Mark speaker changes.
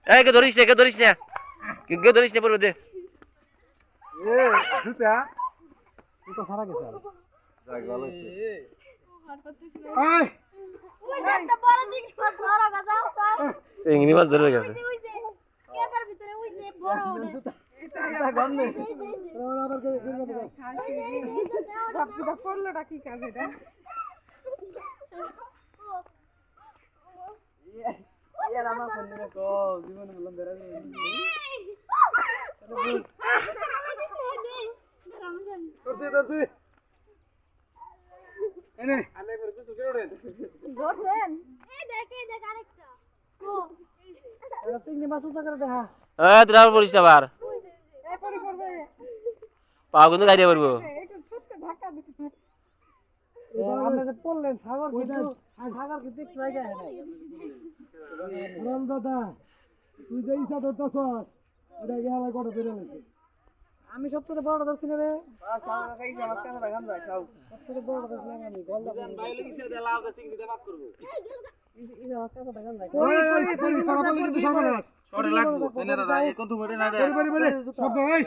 Speaker 1: এই কে ধরিস না কে ধরিস না পড়বে দে
Speaker 2: এ জুতা জুতা সারা গেছে যাক ভালো হইছে এই
Speaker 3: ওই একটা বড় জিনিস মাছ ধরা গেছে
Speaker 1: চিংড়ি মাছ ধরে গেছে
Speaker 3: কেদার ভিতরে ওই যে বড় ওড়ে
Speaker 2: এটা গম নেই আবার কে
Speaker 4: বাপটা করলোটা কি কাজ এটা
Speaker 2: ইয়ার আমার ফোন দিয়ে কো জীবন বললাম বেরা ধরছি এনে আলে করে কিছু করে ওঠেন
Speaker 4: ধরছেন
Speaker 3: এই দেখ আরেকটা ও
Speaker 2: এটা চিংড়ি মাছ উঁচা করে দেখা
Speaker 1: তোরা পড়িস না আবার
Speaker 4: এই পরে করবে
Speaker 1: পা কিন্তু গাড়িয়ে পড়বো
Speaker 4: একটু ঠুসকে ধাক্কা দিতে
Speaker 2: আপনি যে পড়লেন সাগর কিন্তু একটু আগে নাই রাম দাদা তুই যে ইচ্ছা ধরতেছ এটা গেলা করে বের হয়েছে আমি সবথেকে বড় ধরছি না রে সবথেকে বড় ধরছিলাম আমি গলদা ভাই লাগি সে দে লাউ চিংড়ি দে ভাগ করব এই আমার কাছে দেখান যায় ওই তারা বলে কিন্তু সর্বনাশ
Speaker 5: শর্টে লাগবো তেনে দাদা এই কোন তুমি না রে
Speaker 2: শব্দ ওই